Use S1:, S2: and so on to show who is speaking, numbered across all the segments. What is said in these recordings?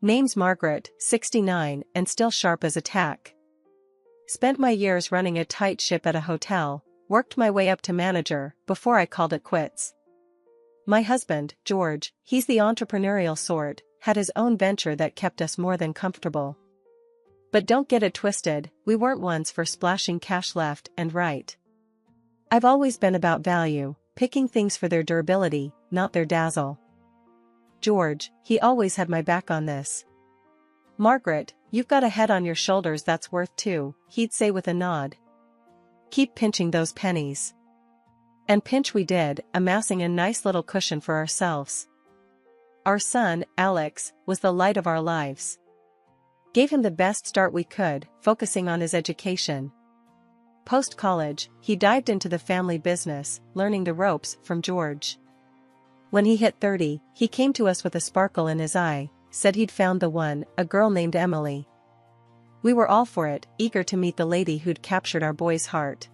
S1: Name's Margaret, 69, and still sharp as a tack. Spent my years running a tight ship at a hotel, worked my way up to manager, before I called it quits. My husband, George, he's the entrepreneurial sort, had his own venture that kept us more than comfortable. But don't get it twisted, we weren't ones for splashing cash left and right. I've always been about value, picking things for their durability, not their dazzle. George, he always had my back on this. Margaret, you've got a head on your shoulders that's worth two, he'd say with a nod. Keep pinching those pennies. And pinch we did, amassing a nice little cushion for ourselves. Our son, Alex, was the light of our lives. Gave him the best start we could, focusing on his education. Post-college, he dived into the family business, learning the ropes from George. When he hit 30, he came to us with a sparkle in his eye, said he'd found the one, a girl named Emily. We were all for it, eager to meet the lady who'd captured our boy's heart.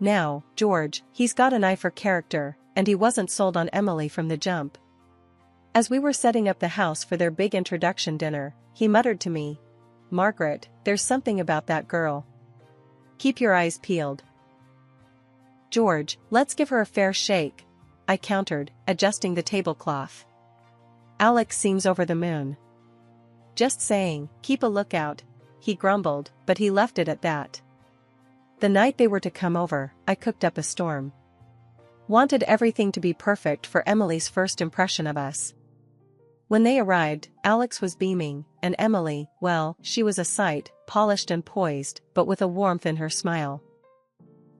S1: Now, George, he's got an eye for character, and he wasn't sold on Emily from the jump. As we were setting up the house for their big introduction dinner, he muttered to me, "Margaret, there's something about that girl. Keep your eyes peeled." "George, let's give her a fair shake," I countered, adjusting the tablecloth. "Alex seems over the moon." "Just saying, keep a lookout," he grumbled, but he left it at that. The night they were to come over, I cooked up a storm. Wanted everything to be perfect for Emily's first impression of us. When they arrived, Alex was beaming, and Emily, well, she was a sight, polished and poised, but with a warmth in her smile.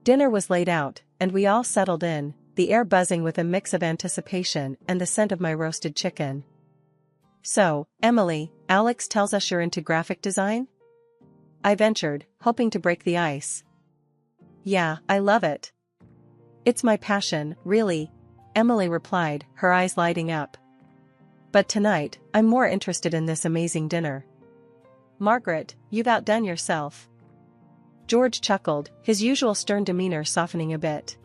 S1: Dinner was laid out, and we all settled in, the air buzzing with a mix of anticipation and the scent of my roasted chicken. "So, Emily, Alex tells us you're into graphic design?" I ventured, hoping to break the ice. "Yeah, I love it. It's my passion, really," Emily replied, her eyes lighting up. "But tonight, I'm more interested in this amazing dinner." "Margaret, you've outdone yourself." George chuckled, his usual stern demeanor softening a bit.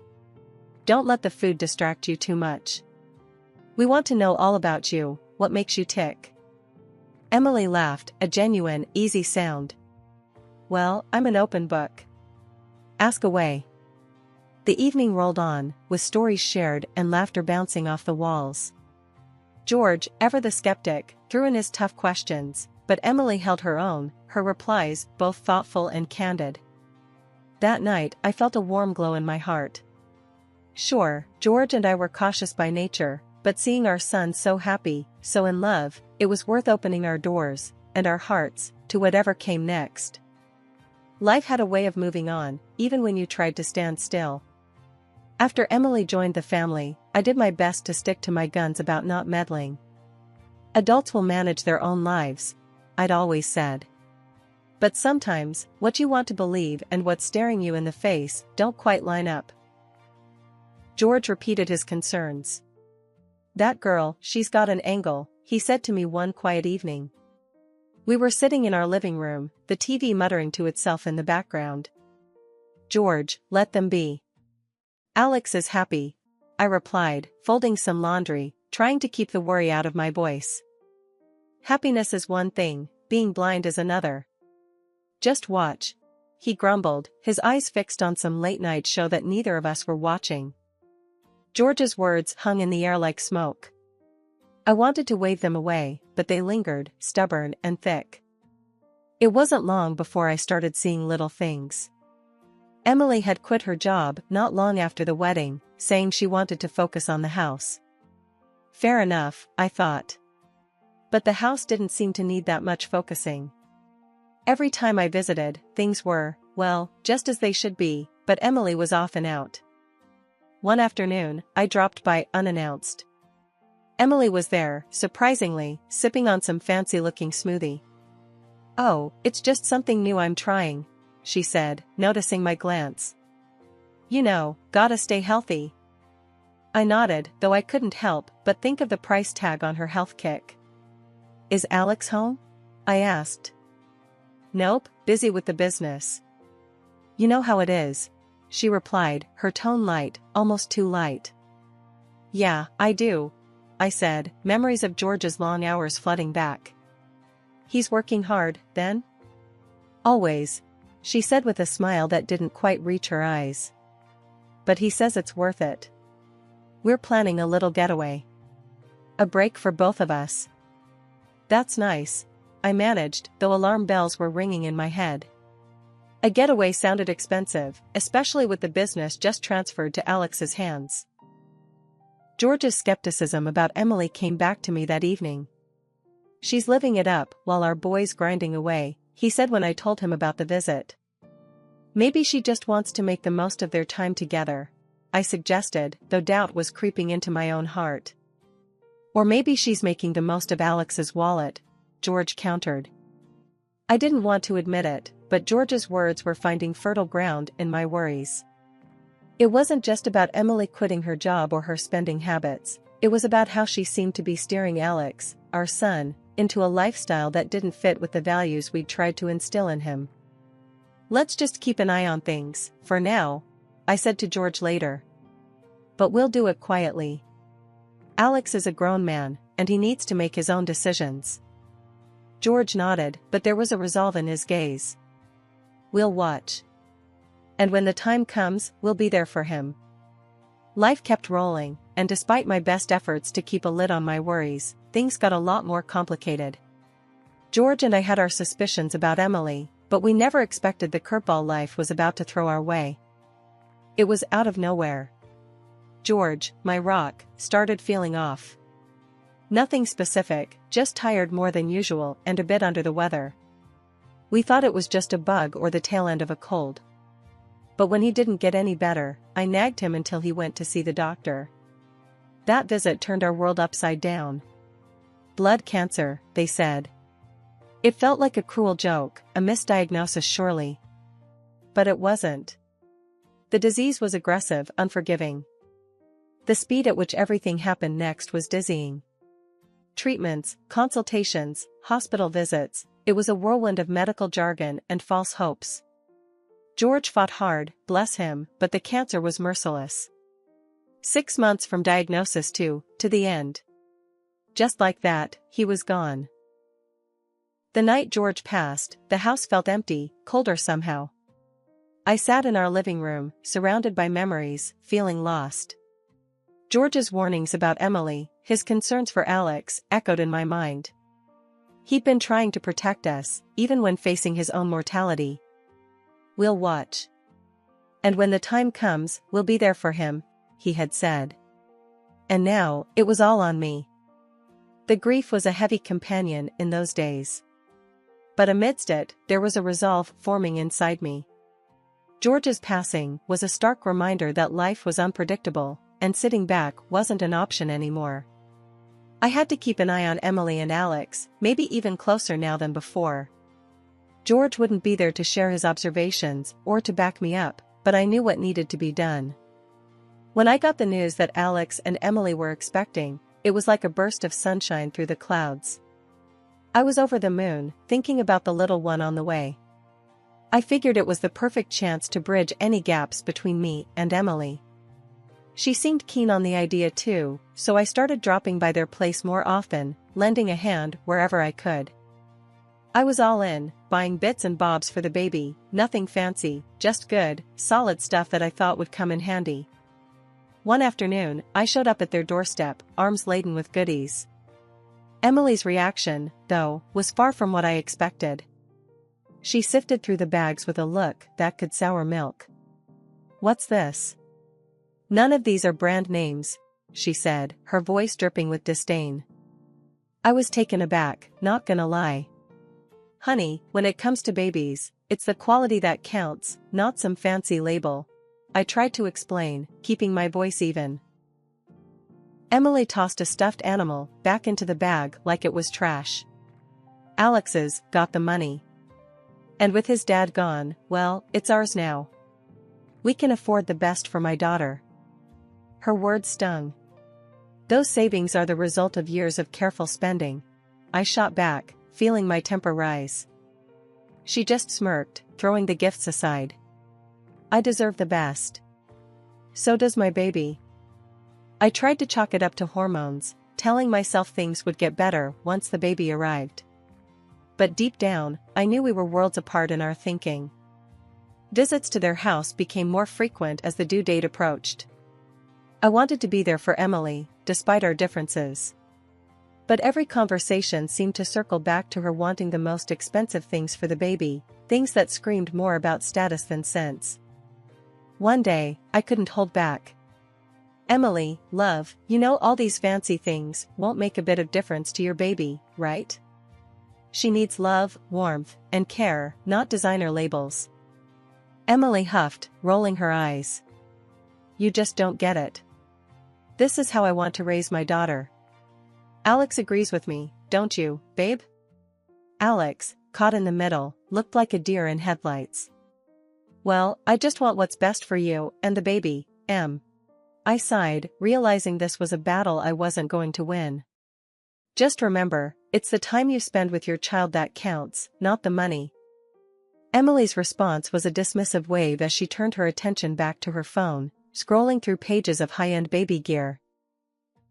S1: "Don't let the food distract you too much. We want to know all about you, what makes you tick." Emily laughed, a genuine, easy sound. "Well, I'm an open book. Ask away." The evening rolled on, with stories shared and laughter bouncing off the walls. George, ever the skeptic, threw in his tough questions, but Emily held her own, her replies both thoughtful and candid. That night, I felt a warm glow in my heart. Sure, George and I were cautious by nature, but seeing our son so happy, so in love, it was worth opening our doors, and our hearts, to whatever came next. Life had a way of moving on, even when you tried to stand still. After Emily joined the family, I did my best to stick to my guns about not meddling. Adults will manage their own lives, I'd always said. But sometimes, what you want to believe and what's staring you in the face don't quite line up. George repeated his concerns. "That girl, she's got an angle," he said to me one quiet evening. We were sitting in our living room, the TV muttering to itself in the background. "George, let them be. Alex is happy," I replied, folding some laundry, trying to keep the worry out of my voice. "Happiness is one thing, being blind is another. Just watch," he grumbled, his eyes fixed on some late-night show that neither of us were watching. George's words hung in the air like smoke. I wanted to wave them away, but they lingered, stubborn and thick. It wasn't long before I started seeing little things. Emily had quit her job not long after the wedding, saying she wanted to focus on the house. Fair enough, I thought. But the house didn't seem to need that much focusing. Every time I visited, things were, well, just as they should be, but Emily was off and out. One afternoon, I dropped by unannounced. Emily was there, surprisingly, sipping on some fancy-looking smoothie. "Oh, it's just something new I'm trying," she said, noticing my glance. "You know, gotta stay healthy." I nodded, though I couldn't help but think of the price tag on her health kick. "Is Alex home?" I asked. "Nope, busy with the business." "You know how it is," she replied, her tone light, almost too light. "Yeah, I do," I said, memories of George's long hours flooding back. He's working hard, then? Always, she said with a smile that didn't quite reach her eyes. But he says it's worth it. We're planning a little getaway. A break for both of us. That's nice, I managed, though alarm bells were ringing in my head. A getaway sounded expensive, especially with the business just transferred to Alex's hands. George's skepticism about Emily came back to me that evening. She's living it up while our boy's grinding away, he said when I told him about the visit. Maybe she just wants to make the most of their time together, I suggested, though doubt was creeping into my own heart. Or maybe she's making the most of Alex's wallet, George countered. I didn't want to admit it, but George's words were finding fertile ground in my worries. It wasn't just about Emily quitting her job or her spending habits, it was about how she seemed to be steering Alex, our son, into a lifestyle that didn't fit with the values we'd tried to instill in him. Let's just keep an eye on things, for now, I said to George later. But we'll do it quietly. Alex is a grown man, and he needs to make his own decisions. George nodded, but there was a resolve in his gaze. We'll watch. And when the time comes, we'll be there for him. Life kept rolling, and despite my best efforts to keep a lid on my worries, things got a lot more complicated. George and I had our suspicions about Emily, but we never expected the curveball life was about to throw our way. It was out of nowhere. George, my rock, started feeling off. Nothing specific, just tired more than usual and a bit under the weather. We thought it was just a bug or the tail end of a cold. But when he didn't get any better, I nagged him until he went to see the doctor. That visit turned our world upside down. Blood cancer, they said. It felt like a cruel joke, a misdiagnosis surely. But it wasn't. The disease was aggressive, unforgiving. The speed at which everything happened next was dizzying. Treatments, consultations, hospital visits, it was a whirlwind of medical jargon and false hopes. George fought hard, bless him, but the cancer was merciless. 6 months from diagnosis to the end. Just like that, he was gone. The night George passed, the house felt empty, colder somehow. I sat in our living room, surrounded by memories, feeling lost. George's warnings about Emily, his concerns for Alex, echoed in my mind. He'd been trying to protect us, even when facing his own mortality. We'll watch. And when the time comes, we'll be there for him, he had said. And now, it was all on me. The grief was a heavy companion in those days. But amidst it, there was a resolve forming inside me. George's passing was a stark reminder that life was unpredictable, and sitting back wasn't an option anymore. I had to keep an eye on Emily and Alex, maybe even closer now than before. George wouldn't be there to share his observations or to back me up, but I knew what needed to be done. When I got the news that Alex and Emily were expecting, it was like a burst of sunshine through the clouds. I was over the moon, thinking about the little one on the way. I figured it was the perfect chance to bridge any gaps between me and Emily. She seemed keen on the idea too, so I started dropping by their place more often, lending a hand wherever I could. I was all in, buying bits and bobs for the baby, nothing fancy, just good, solid stuff that I thought would come in handy. One afternoon, I showed up at their doorstep, arms laden with goodies. Emily's reaction, though, was far from what I expected. She sifted through the bags with a look that could sour milk. "What's this?" "None of these are brand names," she said, her voice dripping with disdain. I was taken aback, not gonna lie. "Honey, when it comes to babies, it's the quality that counts, not some fancy label," I tried to explain, keeping my voice even. Emily tossed a stuffed animal back into the bag like it was trash. "Alex's got the money. And with his dad gone, well, it's ours now. We can afford the best for my daughter." Her words stung. "Those savings are the result of years of careful spending," I shot back, feeling my temper rise. She just smirked, throwing the gifts aside. "I deserve the best. So does my baby." I tried to chalk it up to hormones, telling myself things would get better once the baby arrived. But deep down, I knew we were worlds apart in our thinking. Visits to their house became more frequent as the due date approached. I wanted to be there for Emily, despite our differences. But every conversation seemed to circle back to her wanting the most expensive things for the baby, things that screamed more about status than sense. One day, I couldn't hold back. "Emily, love, you know all these fancy things won't make a bit of difference to your baby, right? She needs love, warmth, and care, not designer labels." Emily huffed, rolling her eyes. "You just don't get it. This is how I want to raise my daughter." "Alex agrees with me, don't you, babe?" Alex, caught in the middle, looked like a deer in headlights. "Well, I just want what's best for you and the baby, Em." I sighed, realizing this was a battle I wasn't going to win. "Just remember, it's the time you spend with your child that counts, not the money." Emily's response was a dismissive wave as she turned her attention back to her phone, scrolling through pages of high-end baby gear.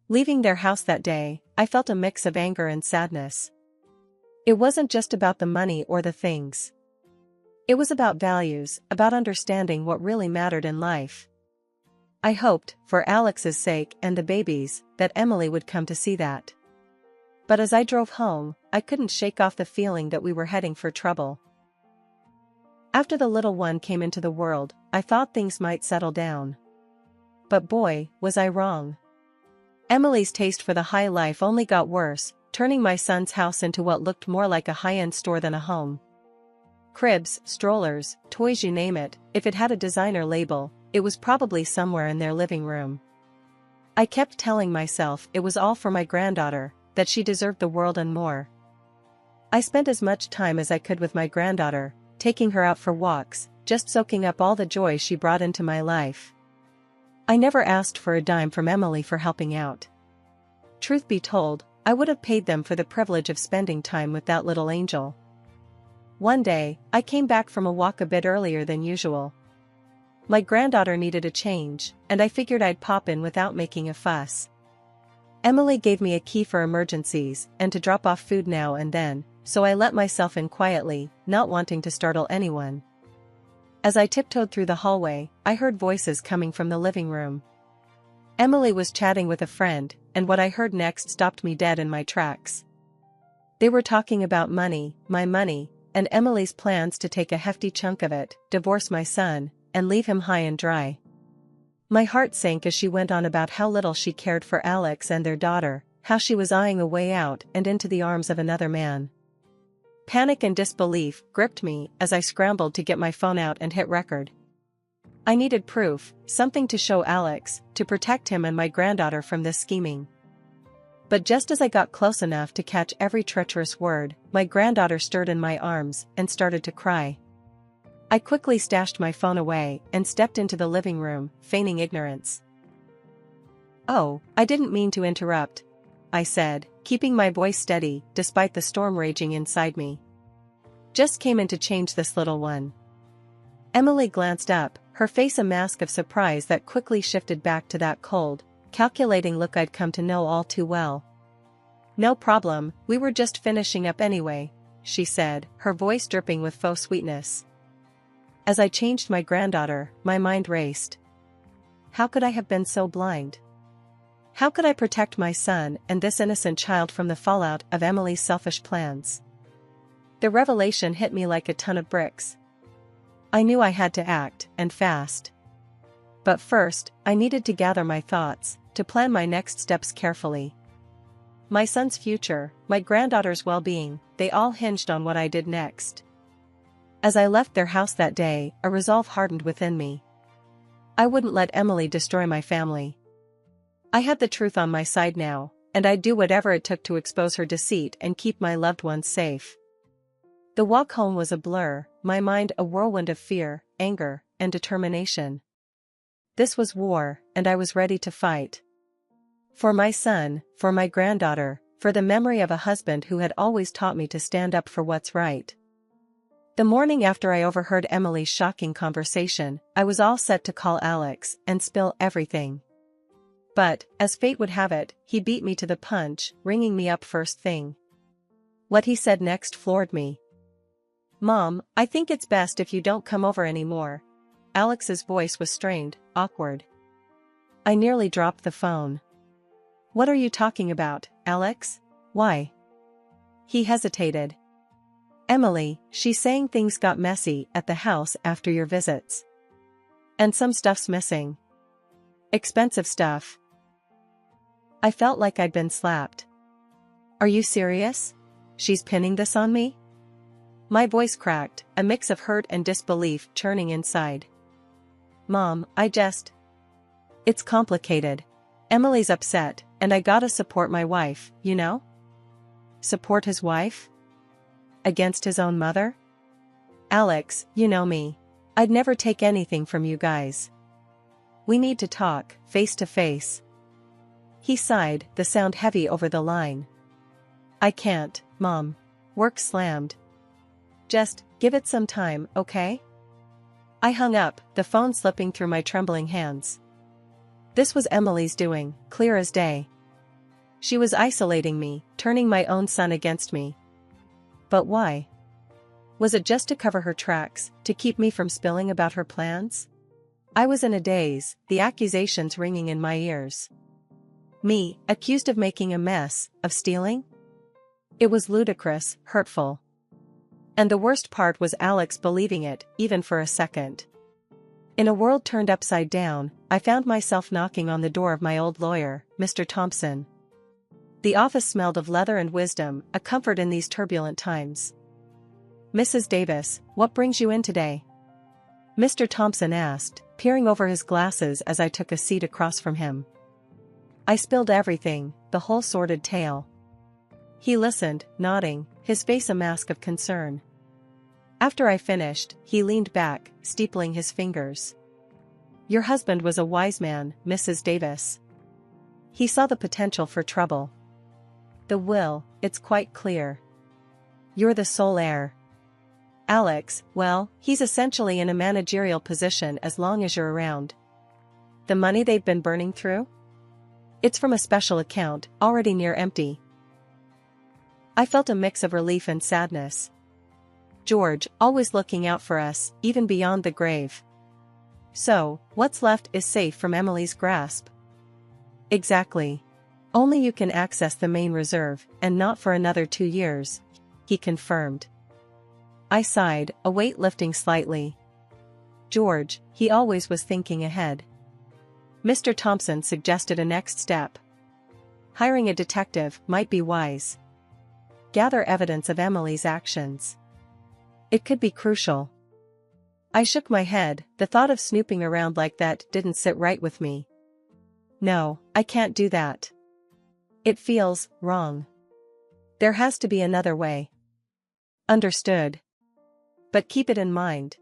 S1: Leaving their house that day, I felt a mix of anger and sadness. It wasn't just about the money or the things. It was about values, about understanding what really mattered in life. I hoped, for Alex's sake and the baby's, that Emily would come to see that. But as I drove home, I couldn't shake off the feeling that we were heading for trouble. After the little one came into the world, I thought things might settle down. But boy, was I wrong. Emily's taste for the high life only got worse, turning my son's house into what looked more like a high-end store than a home. Cribs, strollers, toys, you name it, if it had a designer label, it was probably somewhere in their living room. I kept telling myself it was all for my granddaughter, that she deserved the world and more. I spent as much time as I could with my granddaughter, taking her out for walks, just soaking up all the joy she brought into my life. I never asked for a dime from Emily for helping out. Truth be told, I would have paid them for the privilege of spending time with that little angel. One day, I came back from a walk a bit earlier than usual. My granddaughter needed a change, and I figured I'd pop in without making a fuss. Emily gave me a key for emergencies and to drop off food now and then, so I let myself in quietly, not wanting to startle anyone. As I tiptoed through the hallway, I heard voices coming from the living room. Emily was chatting with a friend, and what I heard next stopped me dead in my tracks. They were talking about money, my money, and Emily's plans to take a hefty chunk of it, divorce my son, and leave him high and dry. My heart sank as she went on about how little she cared for Alex and their daughter, how she was eyeing a way out and into the arms of another man. Panic and disbelief gripped me as I scrambled to get my phone out and hit record. I needed proof, something to show Alex, to protect him and my granddaughter from this scheming. But just as I got close enough to catch every treacherous word, my granddaughter stirred in my arms and started to cry. I quickly stashed my phone away and stepped into the living room, feigning ignorance. "Oh, I didn't mean to interrupt," I said, keeping my voice steady despite the storm raging inside me. "Just came in to change this little one." Emily glanced up, her face a mask of surprise that quickly shifted back to that cold, calculating look I'd come to know all too well. "No problem, we were just finishing up anyway," she said, her voice dripping with faux sweetness. As I changed my granddaughter, my mind raced. How could I have been so blind? How could I protect my son and this innocent child from the fallout of Emily's selfish plans? The revelation hit me like a ton of bricks. I knew I had to act, and fast. But first, I needed to gather my thoughts, to plan my next steps carefully. My son's future, my granddaughter's well-being, they all hinged on what I did next. As I left their house that day, a resolve hardened within me. I wouldn't let Emily destroy my family. I had the truth on my side now, and I'd do whatever it took to expose her deceit and keep my loved ones safe. The walk home was a blur, my mind a whirlwind of fear, anger, and determination. This was war, and I was ready to fight. For my son, for my granddaughter, for the memory of a husband who had always taught me to stand up for what's right. The morning after I overheard Emily's shocking conversation, I was all set to call Alex and spill everything. But, as fate would have it, he beat me to the punch, ringing me up first thing. What he said next floored me. "Mom, I think it's best if you don't come over anymore." Alex's voice was strained, awkward. I nearly dropped the phone. "What are you talking about, Alex? Why?" He hesitated. "Emily, she's saying things got messy at the house after your visits. And some stuff's missing. Expensive stuff." I felt like I'd been slapped. "Are you serious? She's pinning this on me?" My voice cracked, a mix of hurt and disbelief churning inside. "Mom, It's complicated. Emily's upset, and I gotta support my wife, you know?" Support his wife? Against his own mother? "Alex, you know me. I'd never take anything from you guys. We need to talk, face to face." He sighed, the sound heavy over the line. "I can't, Mom. Work slammed. Just, give it some time, okay?" I hung up, the phone slipping through my trembling hands. This was Emily's doing, clear as day. She was isolating me, turning my own son against me. But why? Was it just to cover her tracks, to keep me from spilling about her plans? I was in a daze, the accusations ringing in my ears. Me, accused of making a mess, of stealing? It was ludicrous, hurtful. And the worst part was Alex believing it, even for a second. In a world turned upside down, I found myself knocking on the door of my old lawyer, Mr. Thompson. The office smelled of leather and wisdom, a comfort in these turbulent times. "Mrs. Davis, what brings you in today?" Mr. Thompson asked, peering over his glasses as I took a seat across from him. I spilled everything, the whole sordid tale. He listened, nodding, his face a mask of concern. After I finished, he leaned back, steepling his fingers. "Your husband was a wise man, Mrs. Davis. He saw the potential for trouble. The will, it's quite clear. You're the sole heir. Alex, well, he's essentially in a managerial position as long as you're around. The money they've been burning through? It's from a special account, already near empty." I felt a mix of relief and sadness. George, always looking out for us, even beyond the grave. So, what's left is safe from Emily's grasp. Exactly. Only you can access the main reserve, and not for another 2 years, he confirmed. I sighed, a weight lifting slightly. George, he always was thinking ahead. Mr. Thompson suggested a next step. Hiring a detective might be wise. Gather evidence of Emily's actions. It could be crucial. I shook my head, the thought of snooping around like that didn't sit right with me. No, I can't do that. It feels wrong. There has to be another way. Understood. But keep it in mind.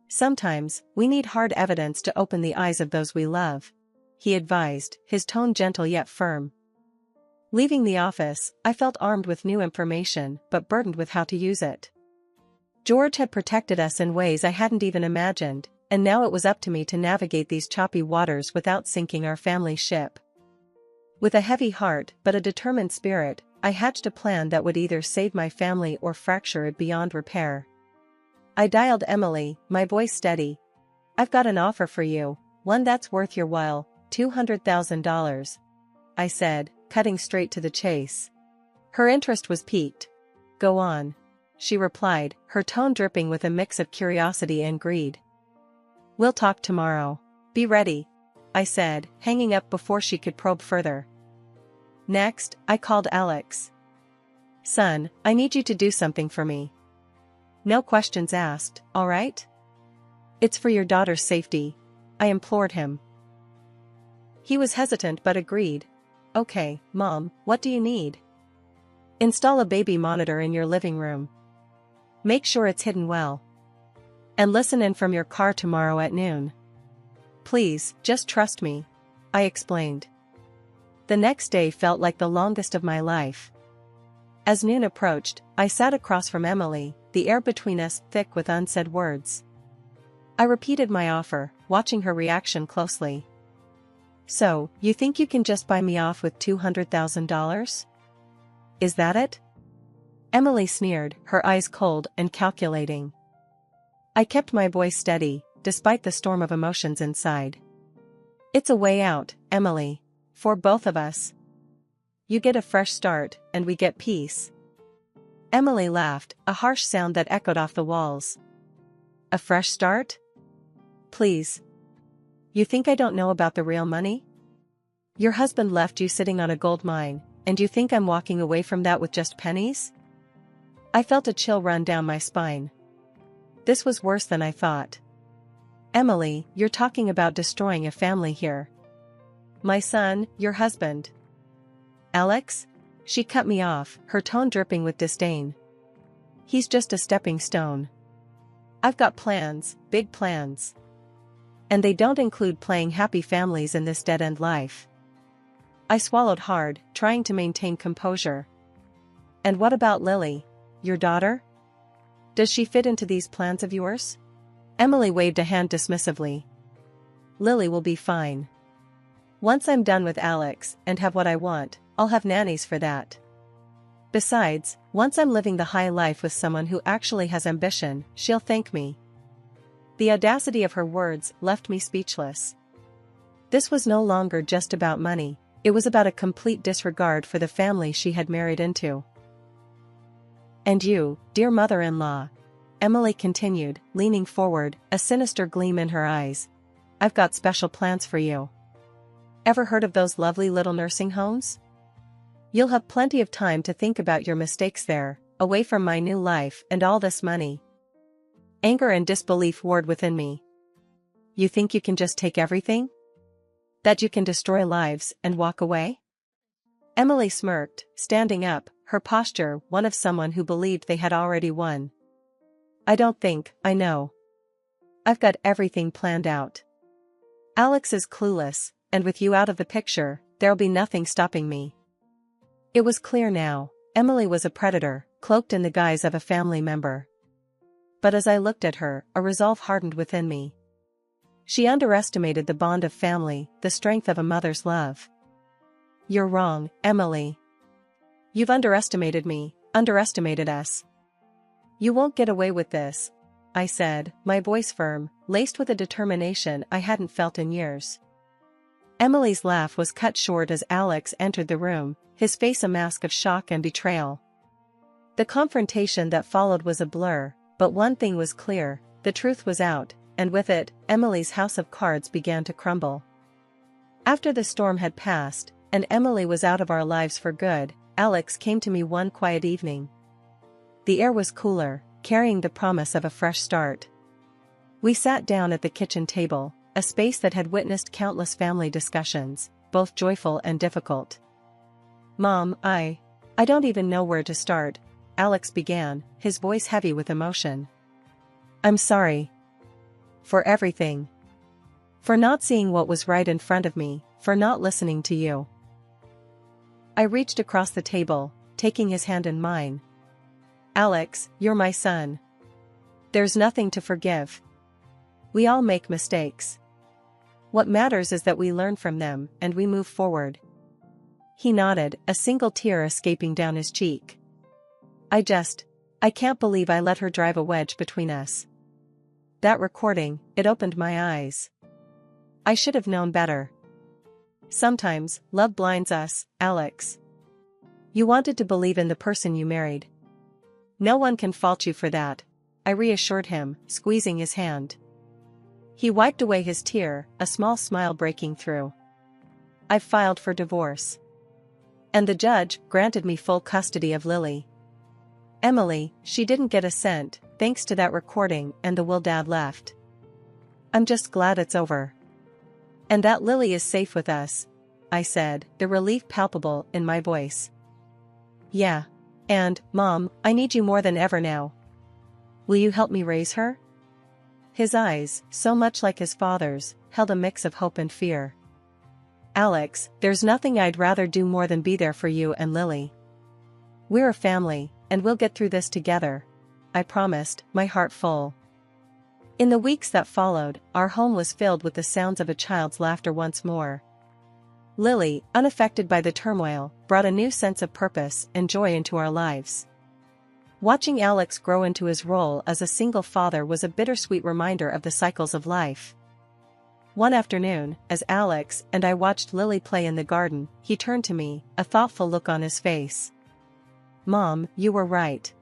S1: Sometimes, we need hard evidence to open the eyes of those we love, he advised, his tone gentle yet firm. Leaving the office, I felt armed with new information but burdened with how to use it. George had protected us in ways I hadn't even imagined, and now it was up to me to navigate these choppy waters without sinking our family ship. With a heavy heart but a determined spirit, I hatched a plan that would either save my family or fracture it beyond repair. I dialed Emily, my voice steady. "I've got an offer for you, one that's worth your while, $200,000. I said, cutting straight to the chase. Her interest was piqued. "Go on," she replied, her tone dripping with a mix of curiosity and greed. "We'll talk tomorrow. Be ready," I said, hanging up before she could probe further. Next, I called Alex. "Son, I need you to do something for me." "No questions asked, all right?" "It's for your daughter's safety," I implored him. He was hesitant but agreed. "Okay, Mom, what do you need?" "Install a baby monitor in your living room. Make sure it's hidden well. And listen in from your car tomorrow at noon. Please, just trust me," I explained. The next day felt like the longest of my life. As noon approached, I sat across from Emily, the air between us thick with unsaid words. I repeated my offer, watching her reaction closely. "So, you think you can just buy me off with $200,000? Is that it?" Emily sneered, her eyes cold and calculating. I kept my voice steady, despite the storm of emotions inside. It's a way out, Emily. For both of us. You get a fresh start, and we get peace. Emily laughed, a harsh sound that echoed off the walls. A fresh start? Please. You think I don't know about the real money? Your husband left you sitting on a gold mine, and you think I'm walking away from that with just pennies? I felt a chill run down my spine. This was worse than I thought. Emily, you're talking about destroying a family here. My son, your husband. Alex? She cut me off, her tone dripping with disdain. He's just a stepping stone. I've got plans, big plans. And they don't include playing happy families in this dead-end life. I swallowed hard, trying to maintain composure. And what about Lily, your daughter? Does she fit into these plans of yours? Emily waved a hand dismissively. Lily will be fine. Once I'm done with Alex and have what I want, I'll have nannies for that. Besides, once I'm living the high life with someone who actually has ambition, she'll thank me. The audacity of her words left me speechless. This was no longer just about money, it was about a complete disregard for the family she had married into. And you, dear mother-in-law, Emily continued, leaning forward, a sinister gleam in her eyes. I've got special plans for you. Ever heard of those lovely little nursing homes? You'll have plenty of time to think about your mistakes there, away from my new life and all this money. Anger and disbelief warred within me. You think you can just take everything? That you can destroy lives and walk away? Emily smirked, standing up, her posture one of someone who believed they had already won. I don't think, I know. I've got everything planned out. Alex is clueless, and with you out of the picture, there'll be nothing stopping me. It was clear now, Emily was a predator, cloaked in the guise of a family member. But as I looked at her, a resolve hardened within me. She underestimated the bond of family, the strength of a mother's love. You're wrong, Emily. You've underestimated me, underestimated us. You won't get away with this, I said, my voice firm, laced with a determination I hadn't felt in years. Emily's laugh was cut short as Alex entered the room, his face a mask of shock and betrayal. The confrontation that followed was a blur, but one thing was clear, the truth was out, and with it, Emily's house of cards began to crumble. After the storm had passed, and Emily was out of our lives for good, Alex came to me one quiet evening. The air was cooler, carrying the promise of a fresh start. We sat down at the kitchen table, a space that had witnessed countless family discussions, both joyful and difficult. Mom, I don't even know where to start, Alex began, his voice heavy with emotion. I'm sorry. For everything. For not seeing what was right in front of me, for not listening to you. I reached across the table, taking his hand in mine. Alex, you're my son. There's nothing to forgive. We all make mistakes. What matters is that we learn from them and we move forward. He nodded, a single tear escaping down his cheek. I can't believe I let her drive a wedge between us. That recording, it opened my eyes. I should have known better. Sometimes, love blinds us, Alex. You wanted to believe in the person you married. No one can fault you for that, I reassured him, squeezing his hand. He wiped away his tear, a small smile breaking through. I've filed for divorce. And the judge granted me full custody of Lily. Emily, she didn't get a cent, thanks to that recording and the will Dad left. I'm just glad it's over. And that Lily is safe with us, I said, the relief palpable in my voice. Yeah. And, Mom, I need you more than ever now. Will you help me raise her? His eyes, so much like his father's, held a mix of hope and fear. Alex, there's nothing I'd rather do more than be there for you and Lily. We're a family, and we'll get through this together, I promised, my heart full. In the weeks that followed, our home was filled with the sounds of a child's laughter once more. Lily, unaffected by the turmoil, brought a new sense of purpose and joy into our lives. Watching Alex grow into his role as a single father was a bittersweet reminder of the cycles of life. One afternoon, as Alex and I watched Lily play in the garden, he turned to me, a thoughtful look on his face. "Mom, you were right.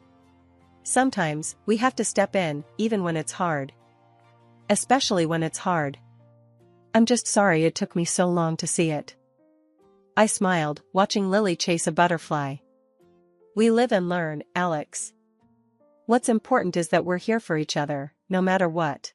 S1: Sometimes, we have to step in, even when it's hard. Especially when it's hard. I'm just sorry it took me so long to see it." I smiled, watching Lily chase a butterfly. "We live and learn, Alex. What's important is that we're here for each other, no matter what."